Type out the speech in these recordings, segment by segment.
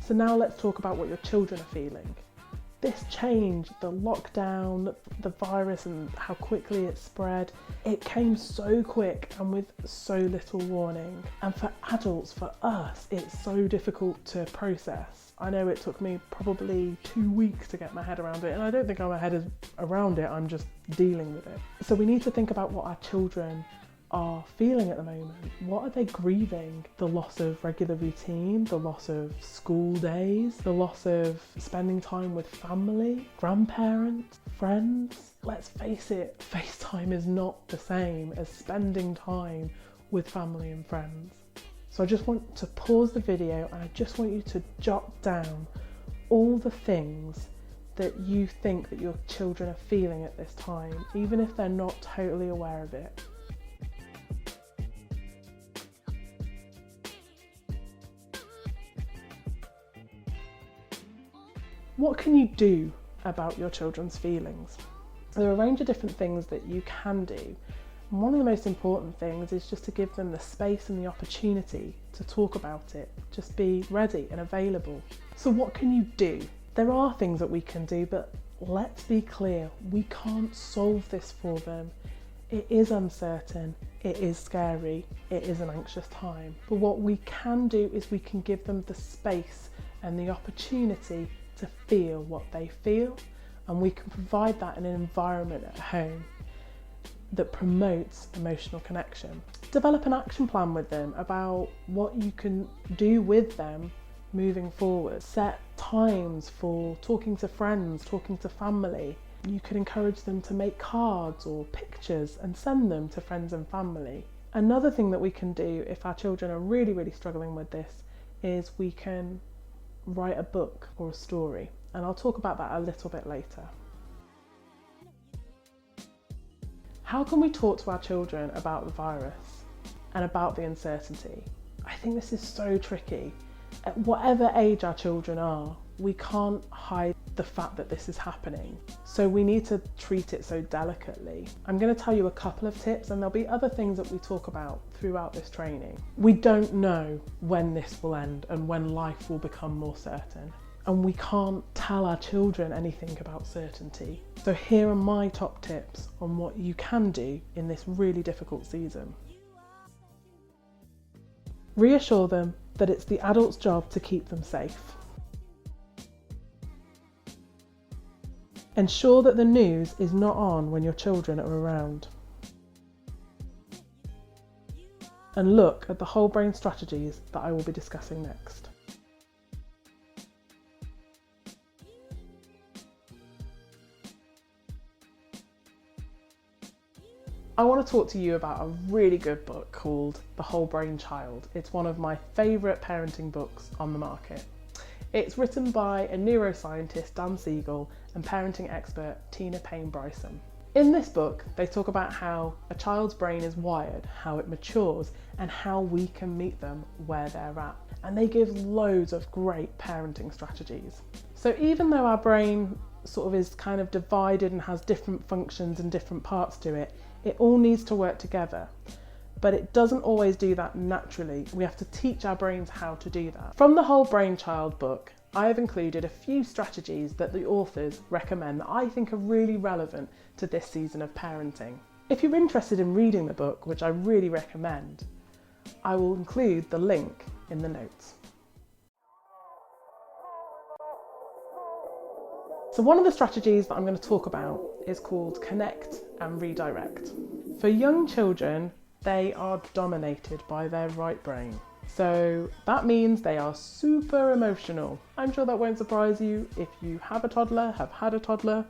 So now let's talk about what your children are feeling. This change, the lockdown, the virus and how quickly it spread, it came so quick and with so little warning. And for adults, for us, it's so difficult to process. I know it took me probably 2 weeks to get my head around it, and I don't think my head is around it, I'm just dealing with it. So we need to think about what our children are feeling at the moment. What are they grieving? The loss of regular routine, the loss of school days, the loss of spending time with family, grandparents, friends. Let's face it, FaceTime is not the same as spending time with family and friends. So I just want to pause the video and I just want you to jot down all the things that you think that your children are feeling at this time, even if they're not totally aware of it. What can you do about your children's feelings? There are a range of different things that you can do. And one of the most important things is just to give them the space and the opportunity to talk about it. Just be ready and available. So what can you do? There are things that we can do, but let's be clear, we can't solve this for them. It is uncertain, it is scary, it is an anxious time. But what we can do is we can give them the space and the opportunity to feel what they feel, and we can provide that in an environment at home that promotes emotional connection. Develop an action plan with them about what you can do with them moving forward. Set times for talking to friends, talking to family. You could encourage them to make cards or pictures and send them to friends and family. Another thing that we can do if our children are really struggling with this is we can write a book or a story, and I'll talk about that a little bit later. How can we talk to our children about the virus and about the uncertainty? I think this is so tricky. At whatever age our children are, we can't hide the fact that this is happening. So we need to treat it so delicately. I'm going to tell you a couple of tips, and there'll be other things that we talk about throughout this training. We don't know when this will end and when life will become more certain. And we can't tell our children anything about certainty. So here are my top tips on what you can do in this really difficult season. Reassure them that it's the adult's job to keep them safe. Ensure that the news is not on when your children are around. And look at the whole brain strategies that I will be discussing next. I want to talk to you about a really good book called The Whole Brain Child. It's one of my favourite parenting books on the market. It's written by a neuroscientist, Dan Siegel, and parenting expert, Payne-Bryson. In this book, they talk about how a child's brain is wired, how it matures, and how we can meet them where they're at. And they give loads of great parenting strategies. So even though our brain sort of is kind of divided and has different functions and different parts to it, it all needs to work together. But it doesn't always do that naturally. We have to teach our brains how to do that. From the Whole Brain Child book, I have included a few strategies that the authors recommend that I think are really relevant to this season of parenting. If you're interested in reading the book, which I really recommend, I will include the link in the notes. So one of the strategies that I'm going to talk about is called connect and redirect. For young children, they are dominated by their right brain. So that means they are super emotional. I'm sure that won't surprise you if you have a toddler, have had a toddler,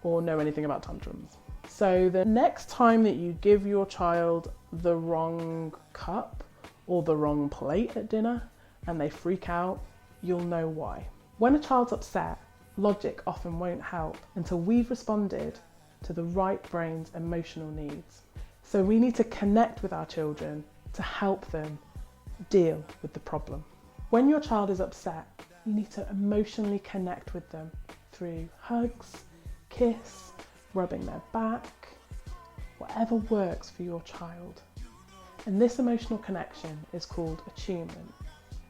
or know anything about tantrums. So the next time that you give your child the wrong cup or the wrong plate at dinner and they freak out, you'll know why. When a child's upset, logic often won't help until we've responded to the right brain's emotional needs. So we need to connect with our children to help them deal with the problem. When your child is upset, you need to emotionally connect with them through hugs, kiss, rubbing their back, whatever works for your child. And this emotional connection is called attunement.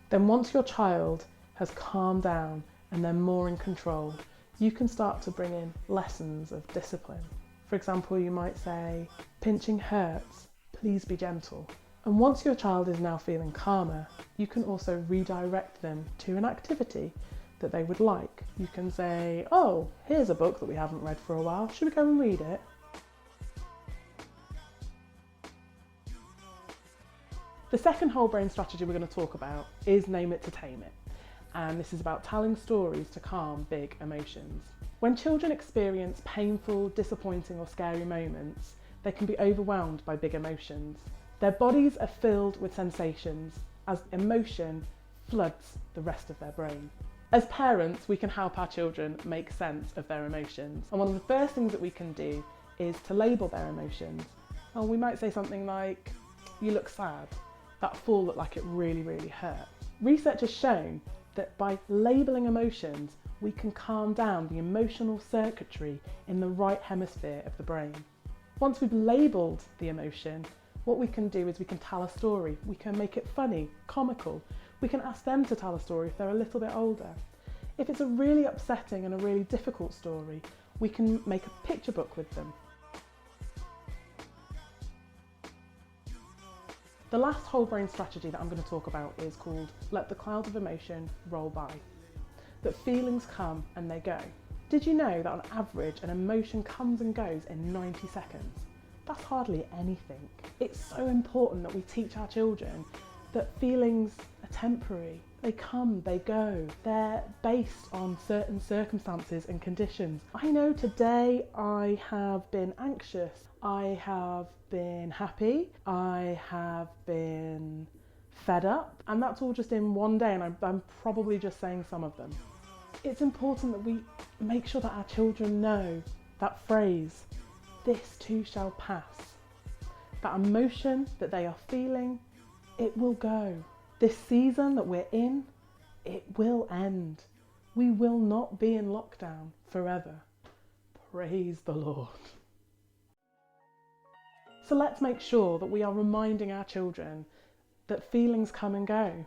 Then once your child has calmed down and they're more in control, you can start to bring in lessons of discipline. For example, you might say, pinching hurts, please be gentle. And once your child is now feeling calmer, you can also redirect them to an activity that they would like. You can say, oh, here's a book that we haven't read for a while, should we go and read it? The second whole brain strategy we're going to talk about is name it to tame it. And this is about telling stories to calm big emotions. When children experience painful, disappointing or scary moments, they can be overwhelmed by big emotions. Their bodies are filled with sensations as emotion floods the rest of their brain. As parents, we can help our children make sense of their emotions. And one of the first things that we can do is to label their emotions. And we might say something like, you look sad. That fall looked like it really, really hurt. Research has shown that by labelling emotions, we can calm down the emotional circuitry in the right hemisphere of the brain. Once we've labelled the emotion, what we can do is we can tell a story. We can make it funny, comical. We can ask them to tell a story if they're a little bit older. If it's a really upsetting and a really difficult story, we can make a picture book with them. The last whole brain strategy that I'm going to talk about is called let the cloud of emotion roll by. That feelings come and they go. Did you know that on average an emotion comes and goes in 90 seconds? That's hardly anything. It's so important that we teach our children that feelings are temporary. They come, they go. They're based on certain circumstances and conditions. I know today I have been anxious. I have been happy. I have been fed up. And that's all just in one day, and I'm probably just saying some of them. It's important that we make sure that our children know that phrase, this too shall pass. That emotion that they are feeling, it will go. This season that we're in, it will end. We will not be in lockdown forever. Praise the Lord. So let's make sure that we are reminding our children that feelings come and go.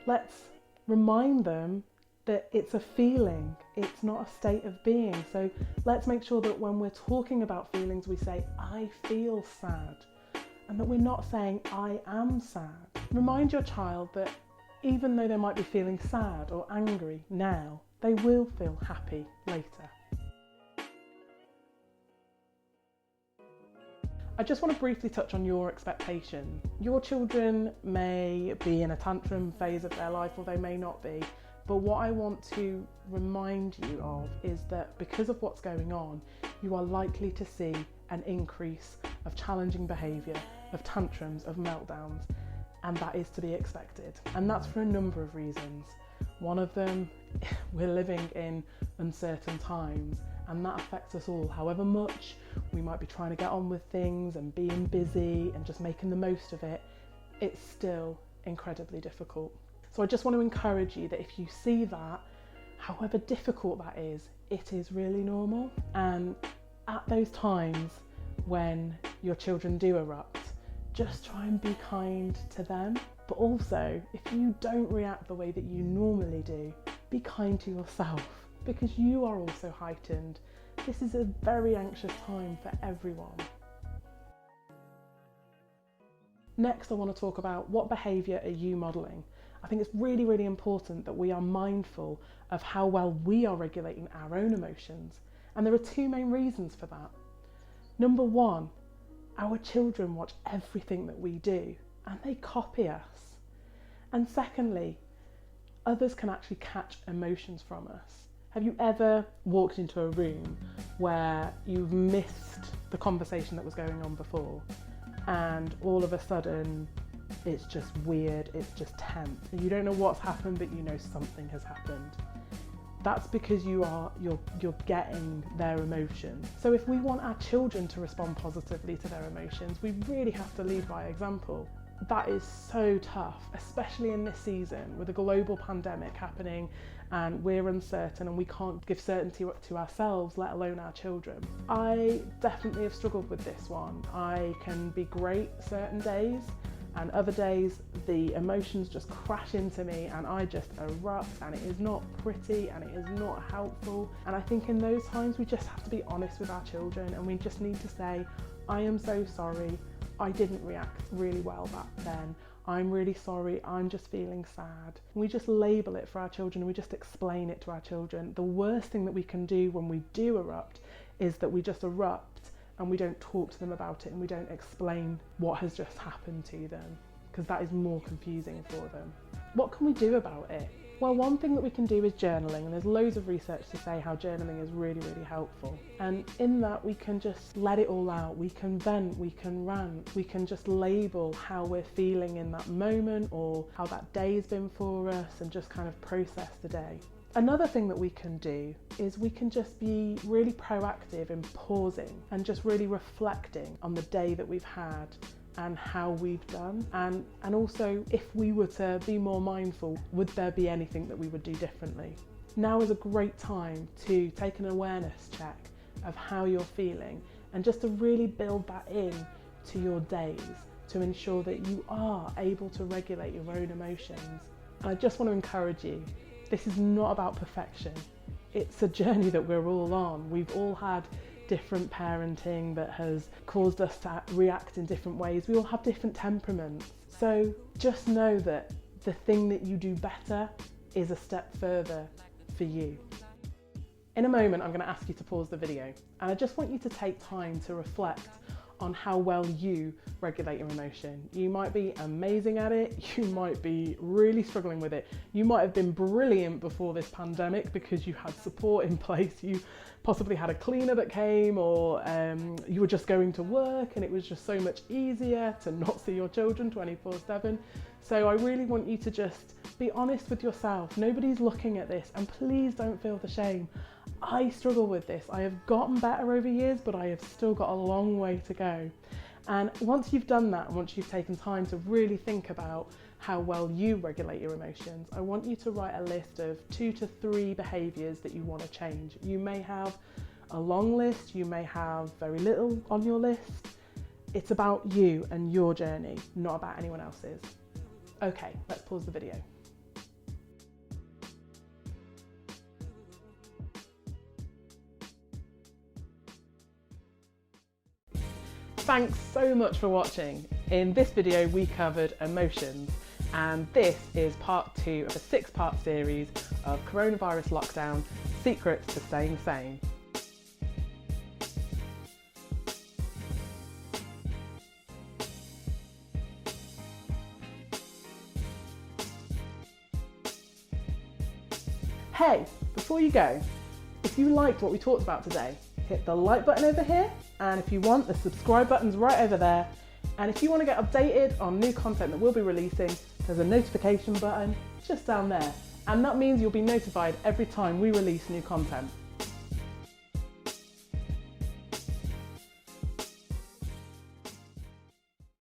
Let's remind them that it's a feeling, it's not a state of being. So let's make sure that when we're talking about feelings, we say, I feel sad, and that we're not saying, I am sad. Remind your child that even though they might be feeling sad or angry now, they will feel happy later. I just want to briefly touch on your expectation. Your children may be in a tantrum phase of their life, or they may not be. But what I want to remind you of is that because of what's going on, you are likely to see an increase of challenging behaviour, of tantrums, of meltdowns, and that is to be expected. And that's for a number of reasons. One of them, we're living in uncertain times, and that affects us all. However much we might be trying to get on with things and being busy and just making the most of it, it's still incredibly difficult. So I just want to encourage you that if you see that, however difficult that is, it is really normal. And at those times when your children do erupt, just try and be kind to them. But also, if you don't react the way that you normally do, be kind to yourself, because you are also heightened. This is a very anxious time for everyone. Next, I want to talk about what behaviour are you modelling. I think it's really, really important that we are mindful of how well we are regulating our own emotions. And there are two main reasons for that. Number one, our children watch everything that we do and they copy us. And secondly, others can actually catch emotions from us. Have you ever walked into a room where you've missed the conversation that was going on before, and all of a sudden it's just weird, it's just tense, and you don't know what's happened, but you know something has happened? That's because you're getting their emotion. So if we want our children to respond positively to their emotions, we really have to lead by example. That is so tough, especially in this season with a global pandemic happening and we're uncertain and we can't give certainty to ourselves, let alone our children. I definitely have struggled with this one. I can be great certain days and other days the emotions just crash into me and I just erupt, and it is not pretty and it is not helpful. And I think in those times we just have to be honest with our children, and we just need to say, I am so sorry, I didn't react really well back then. I'm really sorry, I'm just feeling sad. We just label it for our children, and we just explain it to our children. The worst thing that we can do when we do erupt is that we just erupt and we don't talk to them about it, and we don't explain what has just happened to them, because that is more confusing for them. What can we do about it? Well, one thing that we can do is journaling, and there's loads of research to say how journaling is really, really helpful. And in that we can just let it all out. We can vent, we can rant, we can just label how we're feeling in that moment or how that day's been for us, and just kind of process the day. Another thing that we can do is we can just be really proactive in pausing and just really reflecting on the day that we've had and how we've done, and also if we were to be more mindful, would there be anything that we would do differently? Now is a great time to take an awareness check of how you're feeling, and just to really build that in to your days to ensure that you are able to regulate your own emotions. And I just want to encourage you, this is not about perfection. It's a journey that we're all on. We've all had different parenting that has caused us to react in different ways. We all have different temperaments. So just know that the thing that you do better is a step further for you. In a moment, I'm going to ask you to pause the video, and I just want you to take time to reflect on how well you regulate your emotion. You might be amazing at it, you might be really struggling with it, you might have been brilliant before this pandemic because you had support in place, you possibly had a cleaner that came, or you were just going to work and it was just so much easier to not see your children 24/7. So I really want you to just be honest with yourself. Nobody's looking at this, and please don't feel the shame. I struggle with this. I have gotten better over years, but I have still got a long way to go. And once you've done that, and once you've taken time to really think about how well you regulate your emotions, I want you to write a list of 2 to 3 behaviours that you want to change. You may have a long list, you may have very little on your list. It's about you and your journey, not about anyone else's. Okay, let's pause the video. Thanks so much for watching. In this video we covered emotions, and this is part 2 of a 6-part series of coronavirus lockdown, secrets to staying sane. Hey, before you go, if you liked what we talked about today, hit the like button over here, and if you want, the subscribe button's right over there. And if you want to get updated on new content that we'll be releasing, there's a notification button just down there, and that means you'll be notified every time we release new content.